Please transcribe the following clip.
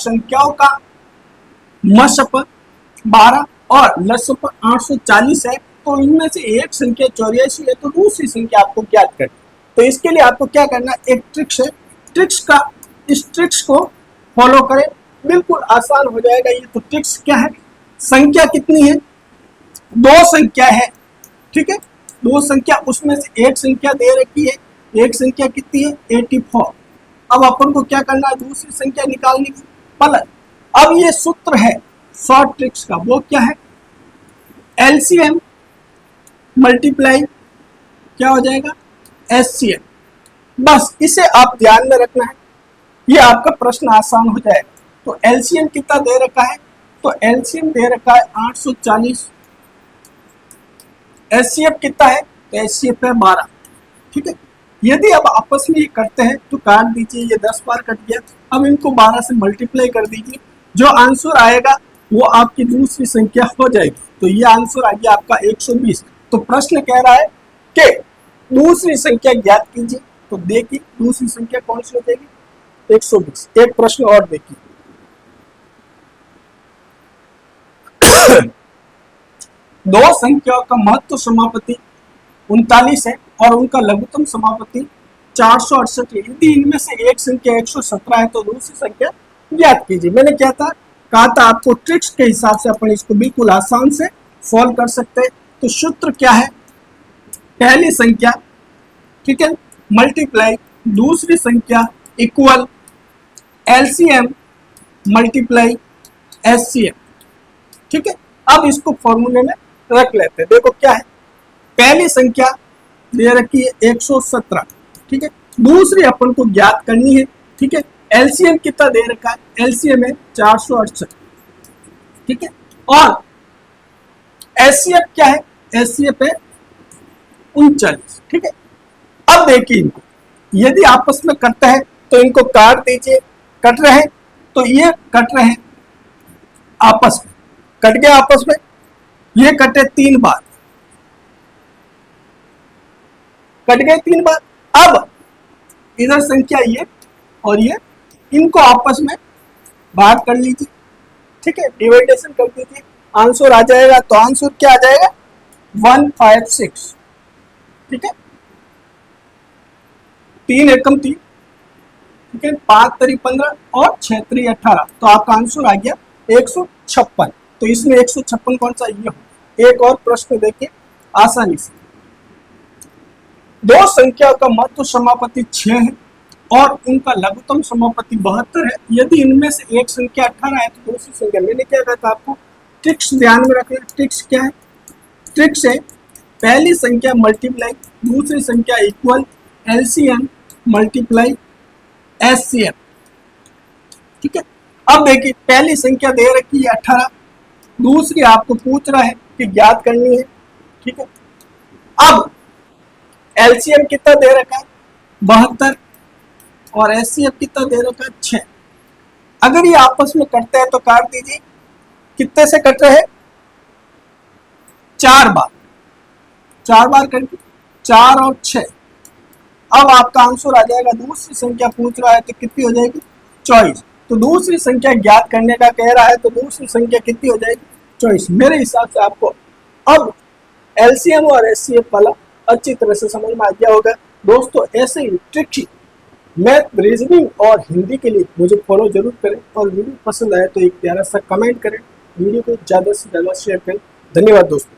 संख्याओं का मशप 12 और लसप 840 है, तो इनमें से एक संख्या 84 है, तो दूसरी संख्या आपको ज्ञात करनी। तो इसके लिए आपको क्या करना, एक ट्रिक्स है, इस ट्रिक्स को फॉलो करें, बिल्कुल आसान हो जाएगा ये। तो ट्रिक्स क्या है, संख्या कितनी है, दो संख्या है, ठीक है, दो संख्या, उसमें से एक संख्या दे रखी है, एक संख्या कितनी है 84। अब अपन को क्या करना है, दूसरी संख्या निकालने की पलट। अब ये सूत्र है शॉर्ट ट्रिक्स का, वो क्या है, एलसीएम मल्टीप्लाई क्या हो जाएगा एचसीएम। बस इसे आप ध्यान में रखना है, ये आपका प्रश्न आसान हो जाएगा। तो एलसीएम कितना दे रखा है, तो एलसीएम दे रखा है 840, एचसीएफ कितना है, तो एचसीएफ है 12, ठीक है। यदि अब आपस में ये करते हैं तो काट दीजिए, ये 10 बार कट गया, अब इनको 12 से मल्टीप्लाई कर दीजिए, जो आंसर आएगा वो आपकी दूसरी संख्या हो जाएगी। तो ये आंसर आ गया आपका 120। तो प्रश्न कह रहा है कि दूसरी संख्या ज्ञात कीजिए, तो देखिए दूसरी संख्या कौन सी हो जाएगी 120। एक प्रश्न और देखिए, दो संख्याओं का महत्व समापति 39 है और उनका लघुत्तम समापति 468 है। यदि इनमें से एक संख्या 117 है तो दूसरी संख्या ज्ञात कीजिए। मैंने क्या था, कहा था आपको ट्रिक्स के हिसाब से अपन इसको बिल्कुल आसान से सॉल्व कर सकते हैं। तो सूत्र क्या है, पहली संख्या, ठीक है, मल्टीप्लाई दूसरी संख्या इक्वल एलसीएम मल्टीप्लाई एचसीएम, ठीक है। अब इसको फॉर्मूले में रख लेते हैं। देखो क्या है, पहली संख्या दे रखी है 117, ठीक है, दूसरी अपन को ज्ञात करनी है, ठीक है। एलसीएम कितना दे रखा है, एलसीएम है 468, ठीक है, और एचसीएफ क्या है, एचसीएफ है 39, ठीक है। अब देखिए इनको यदि आपस में करते हैं तो इनको काट दीजिए, कट रहे हैं तो ये कट रहे हैं आपस में, कट गया आपस में, ये कटे 3 बार, कट गए 3 बार। अब इधर संख्या ये और ये, इनको आपस में भाग कर लीजिए, ठीक है, डिवाइडेशन कर दीजिए, आंसर आ जाएगा। तो आंसर क्या आ जाएगा 156, ठीक है, 3 एकम 3, ठीक है, 5 तरी 15 और 6 तरी 18, तो आपका आंसर आ गया 156। तो इसमें 156 कौन सा, ये हो। एक और प्रश्न देखिए आसानी से, दो संख्या का मध्य समापति 6 है और उनका लघुत्तम समापति 72 है। यदि इनमें से एक संख्या 18 है तो दूसरी संख्या, मैंने क्या कहा था आपको, ट्रिक्स ध्यान में रखना। ट्रिक्स क्या है, ट्रिक्स है पहली संख्या मल्टीप्लाई दूसरी संख्या इक्वल एलसीएम मल्टीप्लाई एचसीएम, ठीक है। अब देखिए पहली संख्या दे रखी है 18, दूसरी आपको पूछ रहा है कि ज्ञात करनी है, ठीक है। अब एलसीएम कितना दे रखा है 72 और एचसीएफ कितना दे रखा है 6। अगर ये आपस में कटते हैं तो काट दीजिए, कितने से कट रहे हैं 4 बार, 4 बार कट, 4 और 6। अब आपका आंसर आ जाएगा, दूसरी संख्या पूछ रहा है तो कितनी हो जाएगी 24। तो दूसरी संख्या ज्ञात करने का कह रहा है तो दूसरी संख्या कितनी हो जाएगी 24। मेरे हिसाब से आपको अब एलसीएम और एचसीएफ वाला अच्छी तरह से समझ में आ गया होगा। दोस्तों ऐसे ही ट्रिकी मैथ, रीजनिंग और हिंदी के लिए मुझे फॉलो जरूर करें, और वीडियो पसंद आए तो एक प्यारा सा कमेंट करें, वीडियो को ज़्यादा से ज़्यादा शेयर करें। धन्यवाद दोस्तों।